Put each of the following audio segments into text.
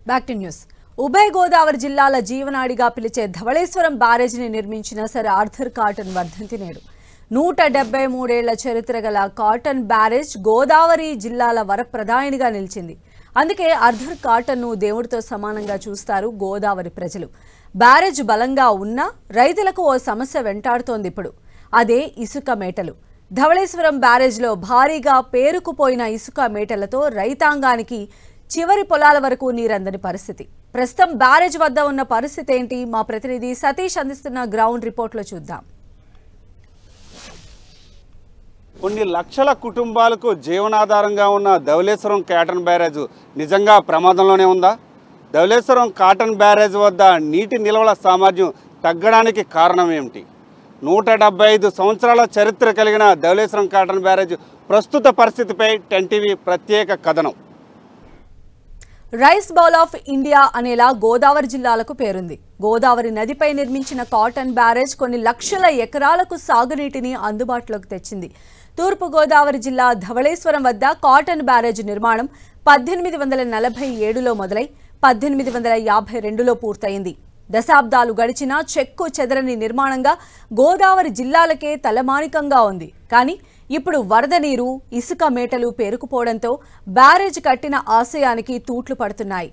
Back to news. ఉభయ గోదావరి జిల్లాల జీవనాడిగా పిలిచే ధవళేశ్వరం బ్యారేజీని నిర్మించిన సర్ ఆర్థర్ కాటన్ వర్ధంతి నేడు. 173 ఏళ్ల చరిత్ర గల కాటన్ బ్యారేజ్ గోదావరి జిల్లాల వరప్రదాయనిగా నిలిచింది. అందుకే ఆర్థర్ కాటన్ను దేవుడితో సమానంగా చూస్తారు గోదావరి ప్రజలు. బ్యారేజ్ బలంగా ఉన్నా రైతులకు ఓ సమస్య వెంటాడుతోంది ఇప్పుడు. అదే ఇసుక మేటలు. ధవళేశ్వరం బ్యారేజ్లో భారీగా పేరుకుపోయిన ఇసుక మేటలతో రైతాంగానికి చివరి పొలాల వరకు నీరందని పరిస్థితి. ప్రస్తుతం బ్యారేజ్ వద్ద ఉన్న పరిస్థితి ఏంటి? మా ప్రతినిధి సతీష్ అందిస్తున్న గ్రౌండ్ రిపోర్ట్లో చూద్దాం. కొన్ని లక్షల కుటుంబాలకు జీవనాధారంగా ఉన్న ధవళేశ్వరం కాటన్ బ్యారేజ్ నిజంగా ప్రమాదంలోనే ఉందా? ధవళేశ్వరం కాటన్ బ్యారేజ్ వద్ద నీటి నిల్వల సామర్థ్యం తగ్గడానికి కారణం ఏమిటి? 175 సంవత్సరాల చరిత్ర కలిగిన ధవళేశ్వరం కాటన్ బ్యారేజ్ ప్రస్తుత పరిస్థితిపై 10 టీవీ ప్రత్యేక కథనం. రైస్ బౌల్ ఆఫ్ ఇండియా అనేలా గోదావరి జిల్లాలకు పేరుంది. గోదావరి నదిపై నిర్మించిన కాటన్ బ్యారేజ్ కొన్ని లక్షల ఎకరాలకు సాగునీటిని అందుబాటులోకి తెచ్చింది. తూర్పు గోదావరి జిల్లా ధవళేశ్వరం వద్ద కాటన్ బ్యారేజ్ నిర్మాణం 1847లో మొదలై 1852లో పూర్తయింది. దశాబ్దాలు గడిచినా చెక్కు చెదరని నిర్మాణంగా గోదావరి జిల్లాలకే తలమానికంగా ఉంది. కానీ ఇప్పుడు వరద నీరు, ఇసుక మేటలు పేరుకుపోవడంతో బ్యారేజ్ కట్టిన ఆశయానికి తూట్లు పడుతున్నాయి.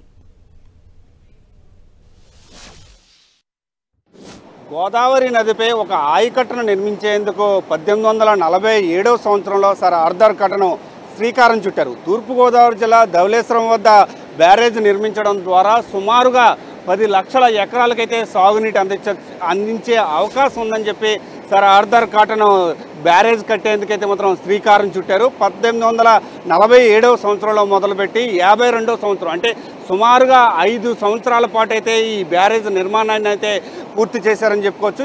గోదావరి నదిపై ఒక ఆయకట్టును నిర్మించేందుకు 1847వ సంవత్సరంలో సర్ ఆర్థర్ కాటన్ శ్రీకారం చుట్టారు. తూర్పుగోదావరి జిల్లా ధవళేశ్వరం వద్ద బ్యారేజ్ నిర్మించడం ద్వారా సుమారుగా 10 లక్షల ఎకరాలకైతే సాగునీటి అందించే అవకాశం ఉందని చెప్పి సర్ ఆర్థర్ కాటన్ బ్యారేజ్ కట్టేందుకైతే మాత్రం శ్రీకారం చుట్టారు. 1847వ సంవత్సరంలో మొదలుపెట్టి 52వ సంవత్సరం అంటే సుమారుగా 5 సంవత్సరాల పాటు అయితే ఈ బ్యారేజ్ నిర్మాణాన్ని అయితే పూర్తి చేశారని చెప్పుకోవచ్చు.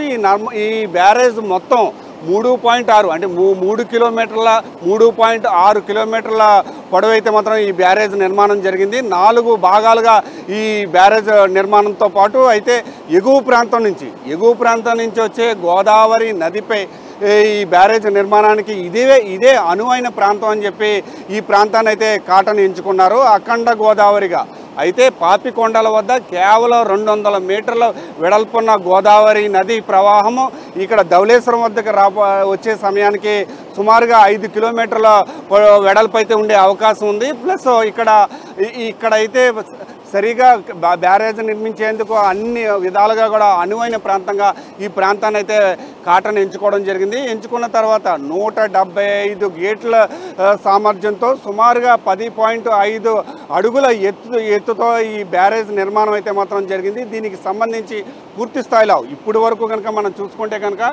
ఈ బ్యారేజ్ మొత్తం 3.6 అంటే 3 కిలోమీటర్ల 3.6 కిలోమీటర్ల పొడవు అయితే మాత్రం ఈ బ్యారేజ్ నిర్మాణం జరిగింది. 4 భాగాలుగా ఈ బ్యారేజ్ నిర్మాణంతో పాటు అయితే ఎగువ ప్రాంతం నుంచి వచ్చే గోదావరి నదిపై ఈ బ్యారేజ్ నిర్మాణానికి ఇదే అనువైన ప్రాంతం అని చెప్పి ఈ ప్రాంతాన్ని అయితే కాటన్ ఎంచుకున్నారు. అఖండ గోదావరిగా అయితే పాపికొండల వద్ద కేవలం 200 మీటర్ల వెడల్పున్న గోదావరి నది ప్రవాహము ఇక్కడ ధవళేశ్వరం వద్దకు వచ్చే సమయానికి సుమారుగా 5 కిలోమీటర్ల వెడల్పు అయితే ఉండే అవకాశం ఉంది. ప్లస్ ఇక్కడైతే సరిగా బ్యారేజ్ నిర్మించేందుకు అన్ని విధాలుగా కూడా అనువైన ప్రాంతంగా ఈ ప్రాంతాన్ని అయితే కాటన్ ఎంచుకోవడం జరిగింది. ఎంచుకున్న తర్వాత 175 గేట్ల సామర్థ్యంతో సుమారుగా 10.5 అడుగుల ఎత్తుతో ఈ బ్యారేజ్ నిర్మాణం అయితే మాత్రం జరిగింది. దీనికి సంబంధించి పూర్తి స్థాయిలో ఇప్పటి వరకు కనుక మనం చూసుకుంటే కనుక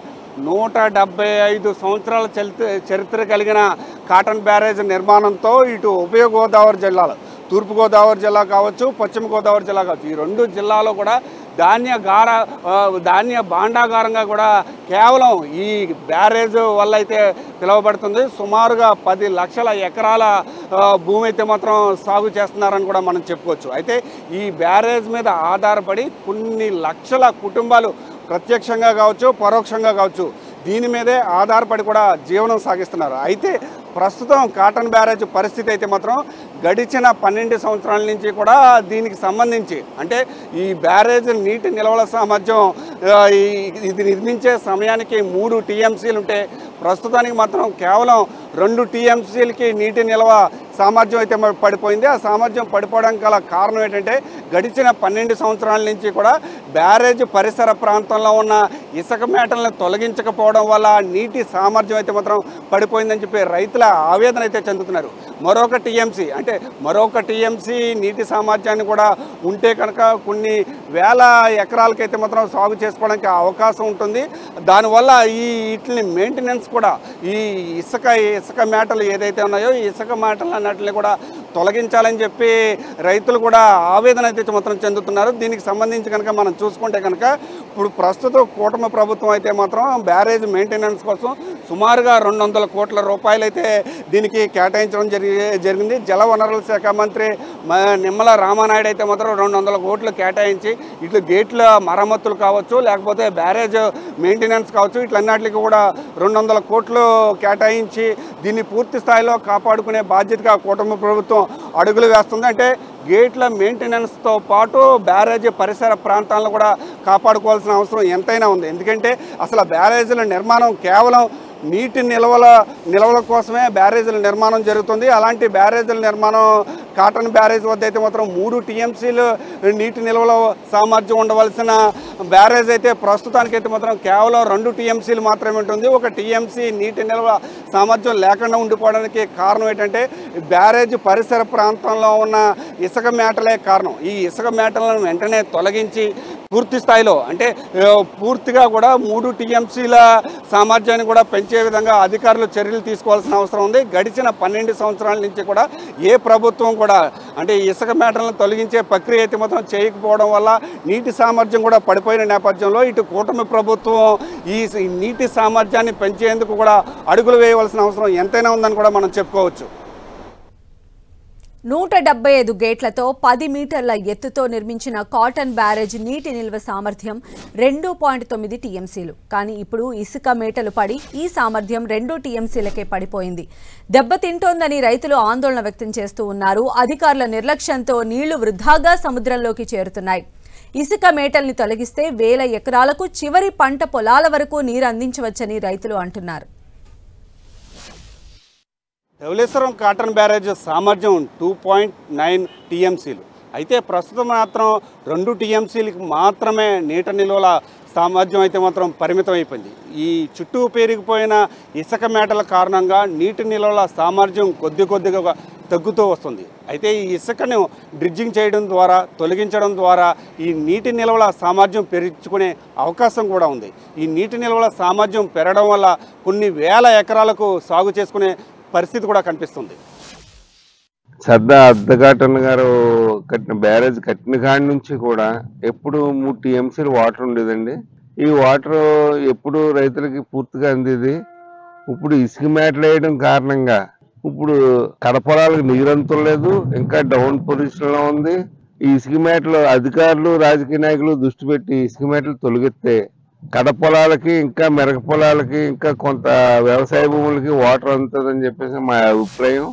175 సంవత్సరాల చరిత్ర కలిగిన కాటన్ బ్యారేజ్ నిర్మాణంతో ఇటు ఉభయ గోదావరి జిల్లాలో తూర్పుగోదావరి జిల్లా కావచ్చు, పశ్చిమ గోదావరి జిల్లా కావచ్చు, ఈ 2 జిల్లాలో కూడా ధాన్య భాండాగారంగా కూడా కేవలం ఈ బ్యారేజ్ వల్ల అయితే పిలువబడుతుంది. సుమారుగా 10 లక్షల ఎకరాల భూమి అయితే మాత్రం సాగు చేస్తున్నారని కూడా మనం చెప్పుకోవచ్చు. అయితే ఈ బ్యారేజ్ మీద ఆధారపడి కొన్ని లక్షల కుటుంబాలు ప్రత్యక్షంగా కావచ్చు, పరోక్షంగా కావచ్చు, దీని మీదే ఆధారపడి కూడా జీవనం సాగిస్తున్నారు. అయితే ప్రస్తుతం కాటన్ బ్యారేజ్ పరిస్థితి అయితే మాత్రం గడిచిన 12 సంవత్సరాల నుంచి కూడా దీనికి సంబంధించి అంటే ఈ బ్యారేజ్ నీటి నిల్వల సామర్థ్యం ఇది నిర్మించే సమయానికి 3 టీఎంసీలు ఉంటే ప్రస్తుతానికి మాత్రం కేవలం 2 టీఎంసీలకి నీటి నిల్వ సామర్థ్యం అయితే పడిపోయింది. ఆ సామర్థ్యం పడిపోవడానికి గల కారణం ఏంటంటే గడిచిన 12 సంవత్సరాల నుంచి కూడా బ్యారేజ్ పరిసర ప్రాంతంలో ఉన్న ఇసుక మేటలను తొలగించకపోవడం వల్ల నీటి సామర్థ్యం అయితే మాత్రం పడిపోయిందని చెప్పి రైతుల ఆవేదన అయితే చెందుతున్నారు. మరొక టీఎంసీ నీటి సామర్థ్యాన్ని కూడా ఉంటే కనుక కొన్ని వేల ఎకరాలకైతే మాత్రం సాగు చేసుకోవడానికి అవకాశం ఉంటుంది. దానివల్ల వీటిని మెయింటెనెన్స్ కూడా ఈ ఇసుక మేటలు ఏదైతే ఉన్నాయో ఈ ఇసుక మేటలు అన్నిటిని కూడా తొలగించాలని చెప్పి రైతులు కూడా ఆవేదన అయితే మాత్రం చెందుతున్నారు. దీనికి సంబంధించి కనుక మనం చూసుకుంటే కనుక ఇప్పుడు ప్రస్తుత కూటమి ప్రభుత్వం అయితే మాత్రం బ్యారేజ్ మెయింటెనెన్స్ కోసం సుమారుగా 200 కోట్ల రూపాయలు అయితే దీనికి కేటాయించడం జరిగింది. జలవనరుల శాఖ మంత్రి నిమ్మల రామానాయుడు అయితే మాత్రం 200 కోట్లు కేటాయించి ఇట్లా గేట్ల మరమ్మతులు కావచ్చు, లేకపోతే బ్యారేజ్ మెయింటెనెన్స్ కావచ్చు, ఇట్లన్నిటికి కూడా 200 కోట్లు కేటాయించి దీన్ని పూర్తి స్థాయిలో కాపాడుకునే బాధ్యతగా కూటమి ప్రభుత్వం అడుగులు వేస్తుంది. అంటే గేట్ల మెయింటెనెన్స్తో పాటు బ్యారేజీ పరిసర ప్రాంతాలను కూడా కాపాడుకోవాల్సిన అవసరం ఎంతైనా ఉంది. ఎందుకంటే అసలు బ్యారేజీల నిర్మాణం కేవలం నీటి నిల్వల కోసమే బ్యారేజీల నిర్మాణం జరుగుతుంది. అలాంటి బ్యారేజీల నిర్మాణం కాటన్ బ్యారేజ్ వద్ద అయితే మాత్రం 3 టీఎంసీలు నీటి నిల్వల సామర్థ్యం ఉండవలసిన బ్యారేజ్ అయితే ప్రస్తుతానికైతే మాత్రం కేవలం 2 టీఎంసీలు మాత్రమే ఉంటుంది. 1 టీఎంసీ నీటి నిల్వ సామర్థ్యం లేకుండా ఉండిపోవడానికి కారణం ఏంటంటే బ్యారేజ్ పరిసర ప్రాంతంలో ఉన్న ఇసుక మేటలే కారణం. ఈ ఇసుక మేటలను వెంటనే తొలగించి పూర్తి స్థాయిలో అంటే పూర్తిగా కూడా 3 టీఎంసీల సామర్థ్యాన్ని కూడా పెంచే విధంగా అధికారులు చర్యలు తీసుకోవాల్సిన అవసరం ఉంది. గడిచిన 12 సంవత్సరాల నుంచి కూడా ఏ ప్రభుత్వం కూడా అంటే ఇసుక మేటలను తొలగించే ప్రక్రియ అయితే మాత్రం చేయకపోవడం వల్ల నీటి సామర్థ్యం కూడా పడిపోయిన నేపథ్యంలో ఇటు కూటమి ప్రభుత్వం ఈ నీటి సామర్థ్యాన్ని పెంచేందుకు కూడా అడుగులు వేయవలసిన అవసరం ఎంతైనా ఉందని కూడా మనం చెప్పుకోవచ్చు. 175 గేట్లతో 10 మీటర్ల ఎత్తుతో నిర్మించిన కాటన్ బ్యారేజ్ నీటి నిల్వ సామర్థ్యం 2.9 టీఎంసీలు. కానీ ఇప్పుడు ఇసుక మేటలు పడి ఈ సామర్థ్యం 2 టీఎంసీలకే పడిపోయింది. దెబ్బతింటోందని రైతులు ఆందోళన వ్యక్తం చేస్తూ ఉన్నారు. అధికారుల నిర్లక్ష్యంతో నీళ్లు వృధాగా సముద్రంలోకి చేరుతున్నాయి. ఇసుక మేటల్ని తొలగిస్తే వేల ఎకరాలకు చివరి పంట పొలాల వరకు నీరు అందించవచ్చని రైతులు అంటున్నారు. ధవళేశ్వరం కాటన్ బ్యారేజ్ సామర్థ్యం 2.9 టీఎంసీలు అయితే ప్రస్తుతం మాత్రం 2 టీఎంసీలకు మాత్రమే నీటి నిల్వల సామర్థ్యం అయితే మాత్రం పరిమితం అయిపోయింది. ఈ చుట్టూ పెరిగిపోయిన ఇసుక మేటల కారణంగా నీటి నిల్వల సామర్థ్యం కొద్దిగా తగ్గుతూ వస్తుంది. అయితే ఈ ఇసుకను డ్రిడ్జింగ్ చేయడం ద్వారా తొలగించడం ద్వారా ఈ నీటి నిల్వల సామర్థ్యం పెంచుకునే అవకాశం కూడా ఉంది. ఈ నీటి నిల్వల సామర్థ్యం పెరగడం వల్ల కొన్ని వేల ఎకరాలకు సాగు చేసుకునే పరిస్థితి కూడా కనిపిస్తుంది. సర్దా అర్ధఘాటన్ గారు కట్టిన బ్యారేజ్ కట్టిన కాడి నుంచి కూడా ఎప్పుడు 3 టీఎంసీలు వాటర్ ఉండేదండి. ఈ వాటర్ ఎప్పుడు రైతులకి పూర్తిగా అందేది. ఇప్పుడు ఇసుక మేటలు వేయడం కారణంగా ఇప్పుడు కడపొలాలకు నీరంతం లేదు, ఇంకా డౌన్ పొజిషన్ లో ఉంది. ఈ ఇసుక మేటలు అధికారులు రాజకీయ నాయకులు దృష్టి పెట్టి ఇసుక మేటలు తొలగిస్తే కడపొలాలకి ఇంకా మెరక పొలాలకి ఇంకా కొంత వ్యవసాయ భూములకి వాటర్ అందుతుందని చెప్పేసి మా అభిప్రాయం.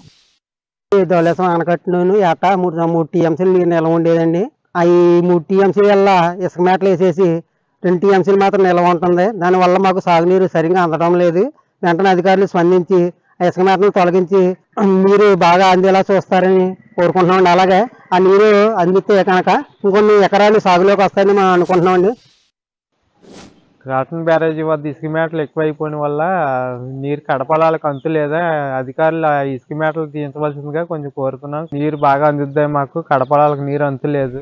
ధవళేశ్వరం ఆనకట్టులోను ఏటా 3 టీఎంసీలు నీరు నిల్వ ఉండేదండి. అవి 3 టీఎంసీ వల్ల ఇసుక మేటలు వేసేసి 2 టీఎంసీలు మాత్రం నిల్వ ఉంటుంది. దానివల్ల మాకు సాగునీరు సరిగ్గా అందడం లేదు. వెంటనే అధికారులు స్పందించి ఆ ఇసుక మేటలను తొలగించి నీరు బాగా అందేలా చూస్తారని కోరుకుంటున్నామండి. అలాగే ఆ నీరు అందితే కనుక ఇంకొన్ని ఎకరాలు సాగులోకి వస్తాయని మనం అనుకుంటున్నామండి. కాటన్ బ్యారేజీ వద్ద ఇసుక మేటలు ఎక్కువైపోయిన వల్ల నీరు కడపలాలకు అంతు లేదా అధికారులు ఆ ఇసుక మేటలు తీయించవలసిందిగా కొంచెం కోరుతున్నాం. నీరు బాగా అందుద్దాయి, మాకు కడపలాలకు నీరు అంతు లేదు.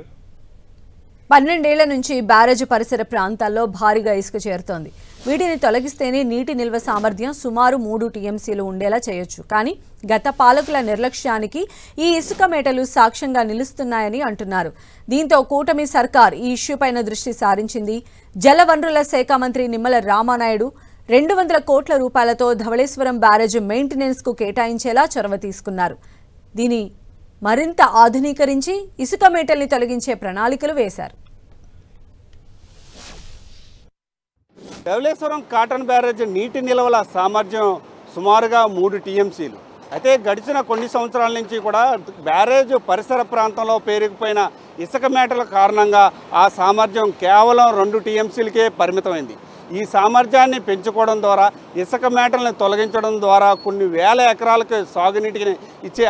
12 ఏళ్ల నుంచి బ్యారేజ్ పరిసర ప్రాంతాల్లో భారీగా ఇసుక చేరుతోంది. వీటిని తొలగిస్తేనే నీటి నిల్వ సామర్థ్యం సుమారు 3 టీఎంసీలు ఉండేలా చేయొచ్చు. కానీ గత పాలకుల నిర్లక్ష్యానికి ఈ ఇసుక మేటలు సాక్ష్యంగా నిలుస్తున్నాయని అంటున్నారు. దీంతో కూటమి సర్కార్ ఈ ఇష్యూపైన దృష్టి సారించింది. జలవనరుల శాఖ మంత్రి నిమ్మల రామానాయుడు 200 కోట్ల రూపాయలతో ధవళేశ్వరం బ్యారేజ్ మెయింటెనెన్స్ కు కేటాయించేలా చొరవ తీసుకున్నారు. దీని మరింత ఆధునీకరించి ఇసుక మేటల్ని తొలగించే ప్రణాళికలు వేశారు. ధవళేశ్వరం కాటన్ బ్యారేజ్ నీటి నిల్వల సామర్థ్యం సుమారుగా 3 టీఎంసీలు అయితే గడిచిన కొన్ని సంవత్సరాల నుంచి కూడా బ్యారేజ్ పరిసర ప్రాంతంలో పేరుకుపోయిన ఇసుక మేటల కారణంగా ఆ సామర్థ్యం కేవలం 2 టీఎంసీలకే పరిమితమైంది. ఈ సామర్థ్యాన్ని పెంచుకోవడం ద్వారా ఇసుక మేటలను తొలగించడం ద్వారా కొన్ని వేల ఎకరాలకు సాగునీటిని ఇచ్చే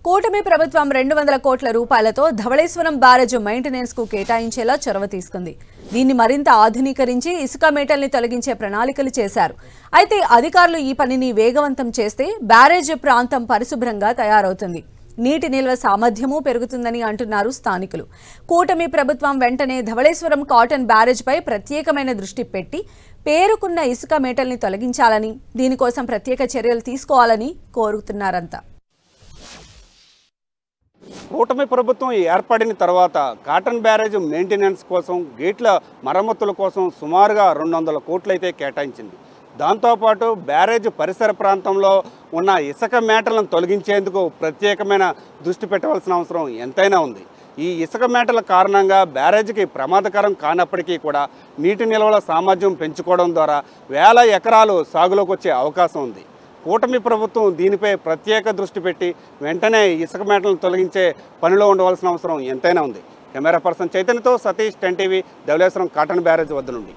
కూటమి ప్రభుత్వం 200 కోట్ల రూపాయలతో ధవళేశ్వరం బ్యారేజ్ మెయింటెనెన్స్ కు కేటాయించేలా చొరవ తీసుకుంది. దీన్ని మరింత ఆధునీకరించి ఇసుక మేటల్ని తొలగించే ప్రణాళికలు చేశారు. అయితే అధికారులు ఈ పనిని వేగవంతం చేస్తే బ్యారేజ్ ప్రాంతం పరిశుభ్రంగా తయారవుతుంది, నీటి నిల్వ సామర్థ్యము పెరుగుతుందని అంటున్నారు స్థానికులు. కూటమి ప్రభుత్వం వెంటనే ధవళేశ్వరం కాటన్ బ్యారేజ్ పై ప్రత్యేకమైన దృష్టి పెట్టి పేరుకున్న ఇసుక మేటల్ని తొలగించాలని, దీనికోసం ప్రత్యేక చర్యలు తీసుకోవాలని కోరుతున్నారంతా. కూటమి ప్రభుత్వం ఏర్పడిన తర్వాత కాటన్ బ్యారేజ్ మెయింటెనెన్స్ కోసం గేట్ల మరమ్మతుల కోసం సుమారుగా 200 కోట్లు అయితే కేటాయించింది. దాంతోపాటు బ్యారేజ్ పరిసర ప్రాంతంలో ఉన్న ఇసుక మేటలను తొలగించేందుకు ప్రత్యేకమైన దృష్టి పెట్టవలసిన అవసరం ఎంతైనా ఉంది. ఈ ఇసుక మేటల కారణంగా బ్యారేజ్కి ప్రమాదకరం కానప్పటికీ కూడా నీటి నిల్వల సామర్థ్యం పెంచుకోవడం ద్వారా వేల ఎకరాలు సాగులోకి వచ్చే అవకాశం ఉంది. కూటమి ప్రభుత్వం దీనిపై ప్రత్యేక దృష్టి పెట్టి వెంటనే ఇసుక మేటలను తొలగించే పనిలో ఉండవలసిన అవసరం ఎంతైనా ఉంది. కెమెరా పర్సన్ చైతన్యతో Satish, 10 TV, Dowleswaram Cotton barrage వద్ద నుండి.